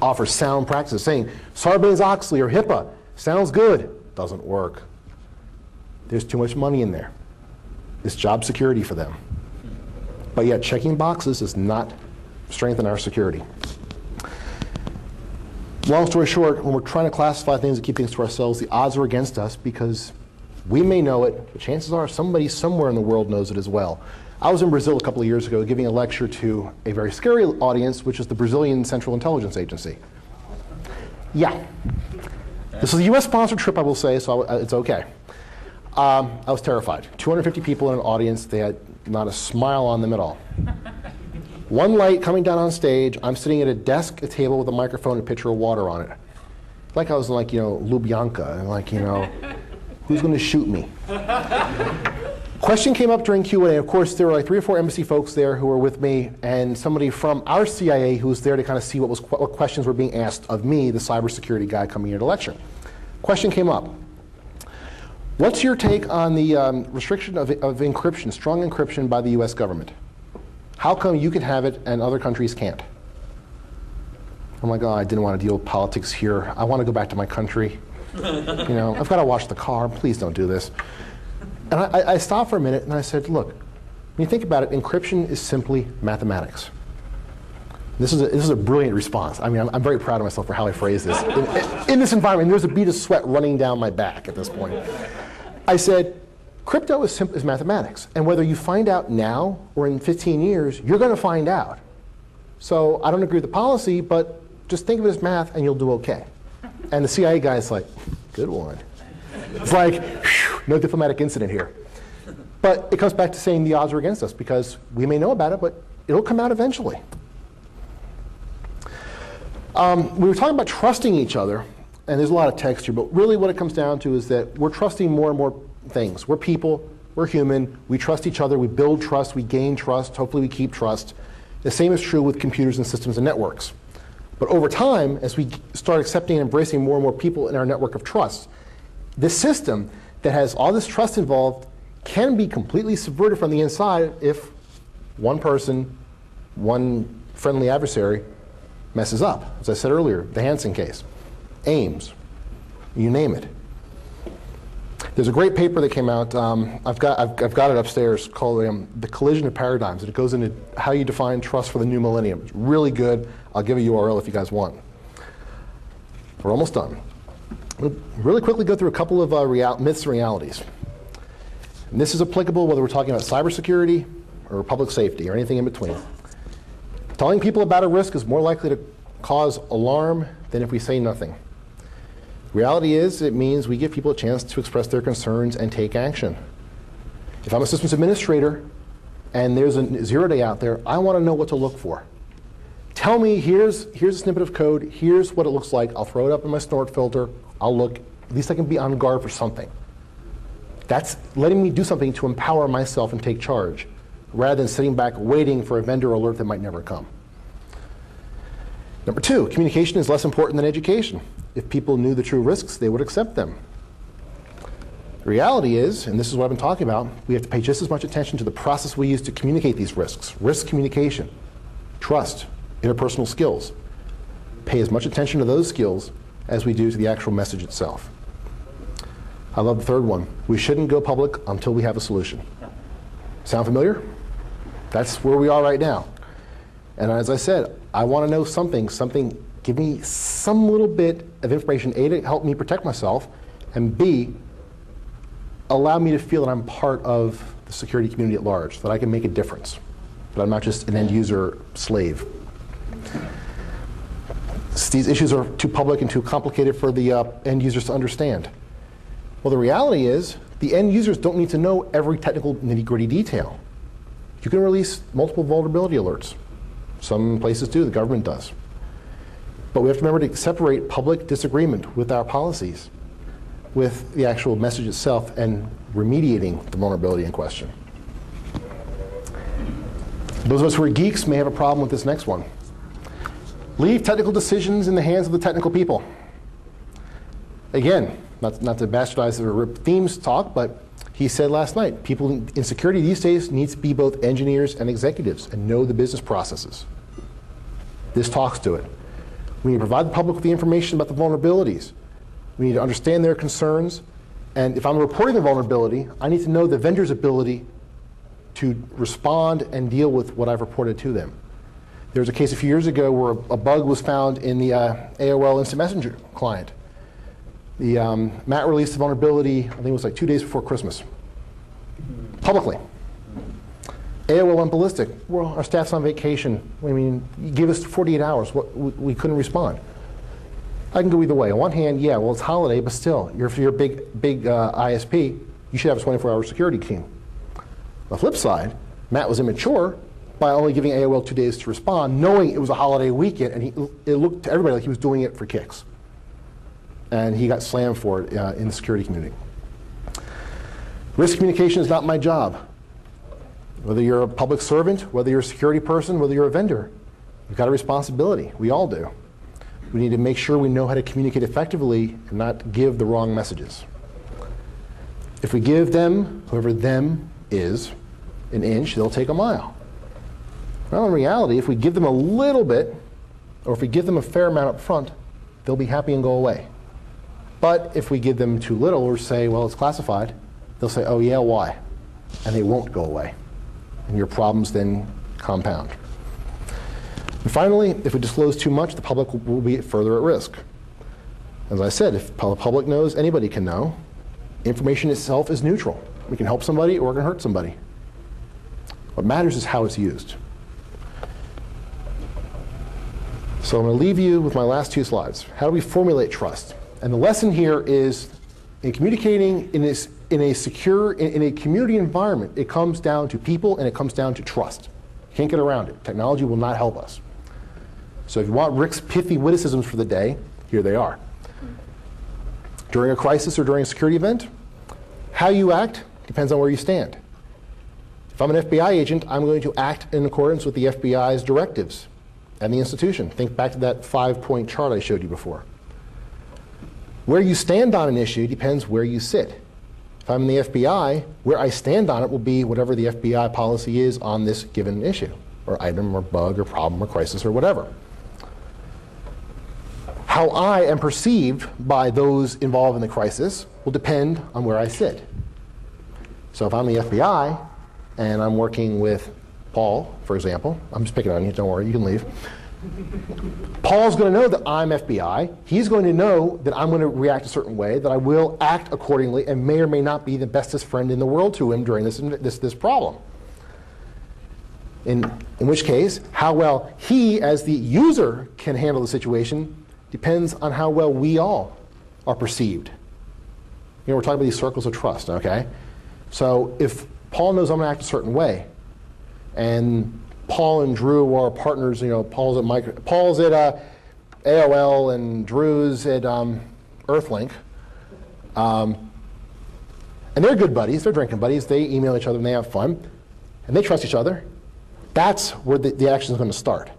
offers sound practices, saying Sarbanes-Oxley or HIPAA sounds good. Doesn't work. There's too much money in there. It's job security for them. But yet checking boxes does not strengthen our security. Long story short, when we're trying to classify things and keep things to ourselves, the odds are against us because we may know it, but chances are somebody somewhere in the world knows it as well. I was in Brazil a couple of years ago giving a lecture to a very scary audience, which is the Brazilian Central Intelligence Agency. Yeah. This is a US-sponsored trip, I will say, so it's okay. I was terrified. 250 people in an audience. They had not a smile on them at all. One light coming down on stage. I'm sitting at a desk, a table with a microphone and a pitcher of water on it. Like I was like, Lubyanka, and like, who's going to shoot me? Question came up during Q&A. Of course, there were like 3 or 4 embassy folks there who were with me, and somebody from our CIA who was there to kind of see what questions were being asked of me, the cybersecurity guy coming here to lecture. Question came up. What's your take on the restriction of encryption, strong encryption by the US government? How come you can have it and other countries can't? I'm like, oh, I didn't want to deal with politics here. I want to go back to my country. I've got to wash the car. Please don't do this. And I stopped for a minute and I said, look, when you think about it, encryption is simply mathematics. This is a brilliant response. I mean, I'm very proud of myself for how I phrased this. In this environment, there's a bead of sweat running down my back at this point. I said, crypto is mathematics. And whether you find out now or in 15 years, you're going to find out. So I don't agree with the policy, but just think of it as math and you'll do OK. And the CIA guy's like, good one. It's like, whew, no diplomatic incident here. But it comes back to saying the odds are against us because we may know about it, but it'll come out eventually. We were talking about trusting each other, and there's a lot of text here, but really what it comes down to is that we're trusting more and more things. We're people, we're human, we trust each other, we build trust, we gain trust, hopefully we keep trust. The same is true with computers and systems and networks. But over time, as we start accepting and embracing more and more people in our network of trust, this system that has all this trust involved can be completely subverted from the inside if one person, one friendly adversary, messes up. As I said earlier, the Hansen case, Ames, you name it. There's a great paper that came out. I've got it upstairs called The Collision of Paradigms, and it goes into how you define trust for the new millennium. It's really good. I'll give a URL if you guys want. We're almost done. We'll really quickly go through a couple of myths and realities. And this is applicable whether we're talking about cybersecurity or public safety or anything in between. Telling people about a risk is more likely to cause alarm than if we say nothing. Reality is, it means we give people a chance to express their concerns and take action. If I'm a systems administrator and there's a 0 day out there, I want to know what to look for. Tell me, here's a snippet of code, here's what it looks like, I'll throw it up in my snort filter, I'll look, at least I can be on guard for something. That's letting me do something to empower myself and take charge, rather than sitting back waiting for a vendor alert that might never come. Number 2, communication is less important than education. If people knew the true risks, they would accept them. The reality is, and this is what I've been talking about, we have to pay just as much attention to the process we use to communicate these risks. Risk communication, trust, interpersonal skills. Pay as much attention to those skills as we do to the actual message itself. I love the third one. We shouldn't go public until we have a solution. Sound familiar? That's where we are right now. And as I said, I want to know something, give me some little bit of information, A, to help me protect myself, and B, allow me to feel that I'm part of the security community at large, that I can make a difference, that I'm not just an end user slave. These issues are too public and too complicated for the end users to understand. Well, the reality is, the end users don't need to know every technical nitty-gritty detail. You can release multiple vulnerability alerts. Some places do, the government does. But we have to remember to separate public disagreement with our policies with the actual message itself and remediating the vulnerability in question. Those of us who are geeks may have a problem with this next one. Leave technical decisions in the hands of the technical people. Again, not to bastardize the Rip Themes talk, but he said last night, people in security these days need to be both engineers and executives and know the business processes. This talks to it. We need to provide the public with the information about the vulnerabilities. We need to understand their concerns. And if I'm reporting the vulnerability, I need to know the vendor's ability to respond and deal with what I've reported to them. There was a case a few years ago where a bug was found in the AOL Instant Messenger client. Matt released the vulnerability, I think it was like 2 days before Christmas, publicly. AOL went ballistic. Well, our staff's on vacation. I mean, you give us 48 hours. We couldn't respond. I can go either way. On one hand, yeah, well, it's holiday, but still, if you're a big ISP, you should have a 24-hour security team. On the flip side, Matt was immature by only giving AOL 2 days to respond, knowing it was a holiday weekend, and it looked to everybody like he was doing it for kicks. And he got slammed for it in the security community. Risk communication is not my job. Whether you're a public servant, whether you're a security person, whether you're a vendor, you've got a responsibility. We all do. We need to make sure we know how to communicate effectively and not give the wrong messages. If we give them, whoever them is, an inch, they'll take a mile. Well, in reality, if we give them a little bit, or if we give them a fair amount up front, they'll be happy and go away. But if we give them too little or say, well, it's classified, they'll say, oh yeah, why? And they won't go away. And your problems then compound. And finally, if we disclose too much, the public will be further at risk. As I said, if the public knows, anybody can know. Information itself is neutral. We can help somebody or it can hurt somebody. What matters is how it's used. So I'm going to leave you with my last 2 slides. How do we formulate trust? And the lesson here is, in communicating in a secure, in a community environment, it comes down to people and it comes down to trust. You can't get around it. Technology will not help us. So if you want Rick's pithy witticisms for the day, here they are. During a crisis or during a security event, how you act depends on where you stand. If I'm an FBI agent, I'm going to act in accordance with the FBI's directives and the institution. Think back to that 5-point chart I showed you before. Where you stand on an issue depends where you sit. If I'm in the FBI, where I stand on it will be whatever the FBI policy is on this given issue, or item, or bug, or problem, or crisis, or whatever. How I am perceived by those involved in the crisis will depend on where I sit. So if I'm the FBI, and I'm working with Paul, for example, I'm just picking on you, don't worry, you can leave. Paul's going to know that I'm FBI. He's going to know that I'm going to react a certain way, that I will act accordingly, and may or may not be the bestest friend in the world to him during this problem. In which case, how well he, as the user, can handle the situation depends on how well we all are perceived. You know, we're talking about these circles of trust, okay? So if Paul knows I'm going to act a certain way, and Paul and Drew are partners, you know, Paul's at AOL and Drew's at Earthlink. And they're good buddies, they're drinking buddies, they email each other and they have fun, and they trust each other. That's where the action is going to start.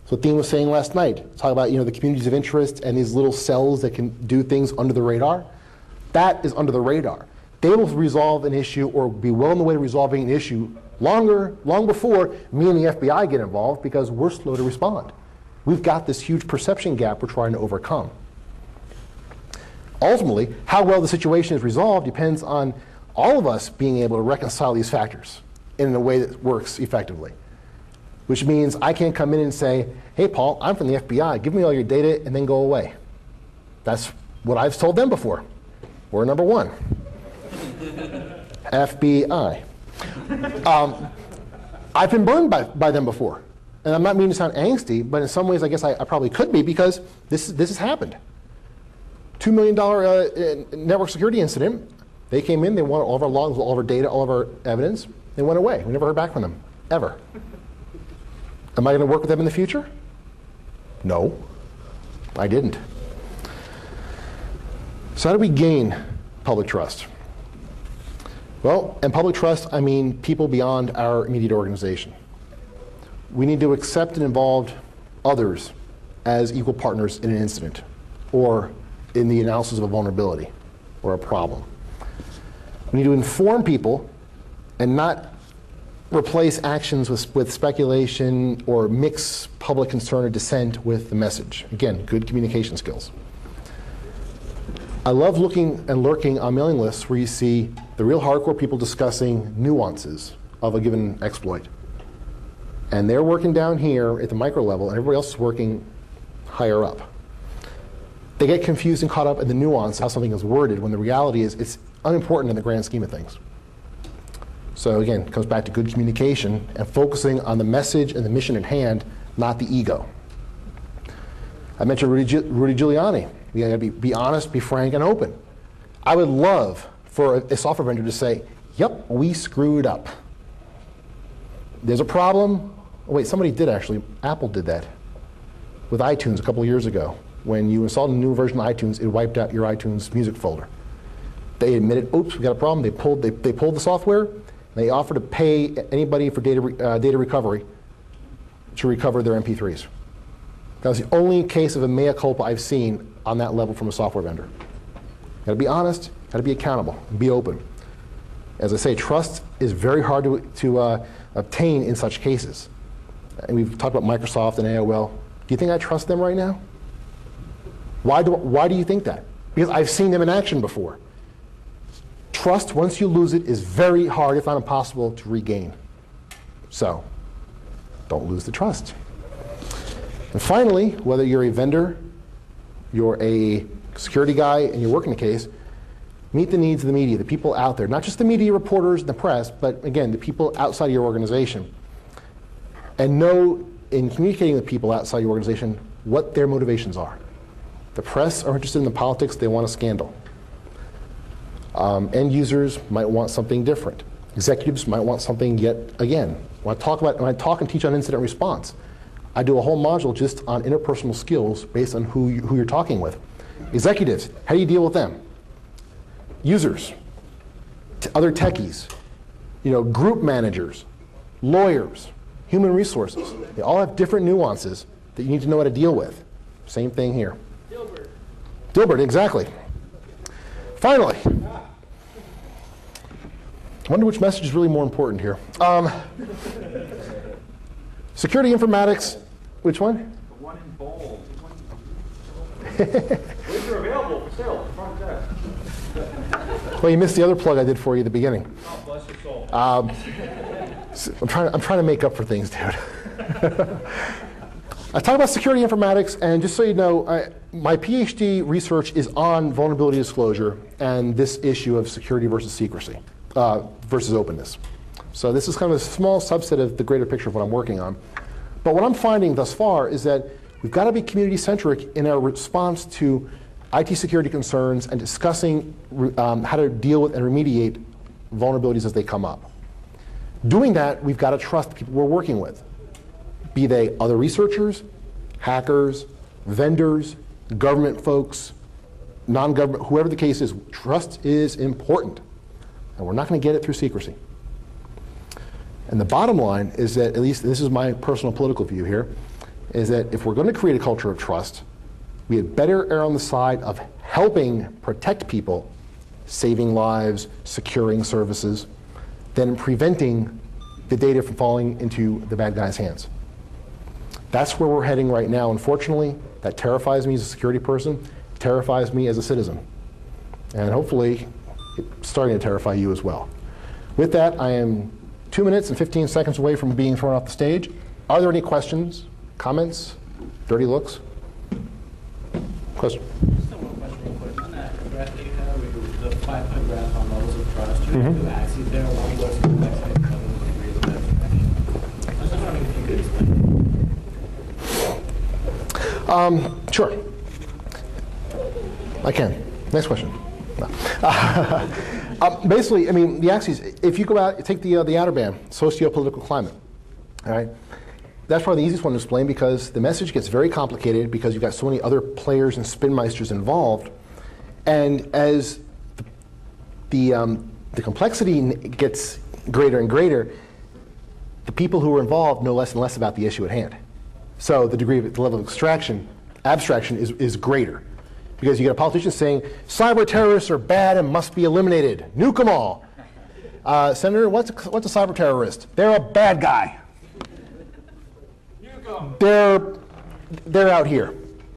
So Dean was saying last night, talk about, you know, the communities of interest and these little cells that can do things under the radar. That is under the radar. They will resolve an issue or be well on the way to resolving an issue long before me and the FBI get involved, because we're slow to respond. We've got this huge perception gap we're trying to overcome. Ultimately, how well the situation is resolved depends on all of us being able to reconcile these factors in a way that works effectively. Which means I can't come in and say, hey, Paul, I'm from the FBI. Give me all your data and then go away. That's what I've told them before. We're number one. FBI. I've been burned by them before. And I'm not meaning to sound angsty, but in some ways I guess I probably could be, because this has happened. $2 million network security incident. They came in, they wanted all of our logs, all of our data, all of our evidence. They went away. We never heard back from them, ever. Am I going to work with them in the future? No, I didn't. So how do we gain public trust? Well, and public trust, I mean people beyond our immediate organization. We need to accept and involve others as equal partners in an incident or in the analysis of a vulnerability or a problem. We need to inform people and not replace actions with speculation or mix public concern or dissent with the message. Again, good communication skills. I love looking and lurking on mailing lists where you see the real hardcore people discussing nuances of a given exploit. And they're working down here at the micro level, and everybody else is working higher up. They get confused and caught up in the nuance of how something is worded, when the reality is it's unimportant in the grand scheme of things. So again, it comes back to good communication and focusing on the message and the mission at hand, not the ego. I mentioned Rudy Giuliani. You gotta be honest, be frank, and open. I would love for a software vendor to say, yep, we screwed up. There's a problem. Oh, wait, somebody did actually. Apple did that with iTunes a couple of years ago. When you installed a new version of iTunes, it wiped out your iTunes music folder. They admitted, oops, we got a problem. They pulled the software, and they offered to pay anybody for data recovery to recover their MP3s. That was the only case of a mea culpa I've seen on that level from a software vendor. Got to be honest, got to be accountable, and be open. As I say, trust is very hard to obtain in such cases. And we've talked about Microsoft and AOL. Do you think I trust them right now? Why do you think that? Because I've seen them in action before. Trust, once you lose it, is very hard, if not impossible, to regain. So, don't lose the trust. And finally, whether you're a vendor, you're a security guy, and you're working a case, meet the needs of the media, the people out there. Not just the media reporters and the press, but again, the people outside your organization. And know, in communicating with people outside your organization, what their motivations are. The press are interested in the politics, they want a scandal. End users might want something different. Executives might want something yet again. When I talk and teach on incident response, I do a whole module just on interpersonal skills based on who you're talking with. Executives, how do you deal with them? Users, other techies, group managers, lawyers, human resources. They all have different nuances that you need to know how to deal with. Same thing here. Dilbert, exactly. Finally, I wonder which message is really more important here. Security informatics, which one? The one in bold. These are available for sale, front desk. Well, you missed the other plug I did for you at the beginning. Oh, bless your soul. I'm trying to make up for things, dude. I talk about security informatics, and just so you know, my PhD research is on vulnerability disclosure and this issue of security versus secrecy, versus openness. So this is kind of a small subset of the greater picture of what I'm working on. But what I'm finding thus far is that we've got to be community-centric in our response to IT security concerns and discussing how to deal with and remediate vulnerabilities as they come up. Doing that, we've got to trust the people we're working with. Be they other researchers, hackers, vendors, government folks, non-government, whoever the case is, trust is important. And we're not going to get it through secrecy. And the bottom line is that, at least this is my personal political view here, is that if we're going to create a culture of trust, we had better err on the side of helping protect people, saving lives, securing services, than preventing the data from falling into the bad guys' hands. That's where we're heading right now, unfortunately. That terrifies me as a security person, terrifies me as a citizen. And hopefully, it's starting to terrify you as well. With that, I am 2 minutes and 15 seconds away from being thrown off the stage. Are there any questions, comments, dirty looks? Question? Just one question real quick. On that graph that you have, where the 5-point graph on levels of trust, you have two axes there, one goes to complexity and the other one degrees of abstraction. I was just wondering if you could explain it. Sure. I can. Next question. No. Basically, I mean, the axes, if you go out, take the outer band, socio-political climate, all right? That's probably the easiest one to explain because the message gets very complicated because you've got so many other players and spinmeisters involved. And as the complexity gets greater and greater, the people who are involved know less and less about the issue at hand. So the level of abstraction is greater. Because you get a politician saying, cyber terrorists are bad and must be eliminated. Nuke them all. Senator, what's a cyber terrorist? They're a bad guy. You go. They're out here.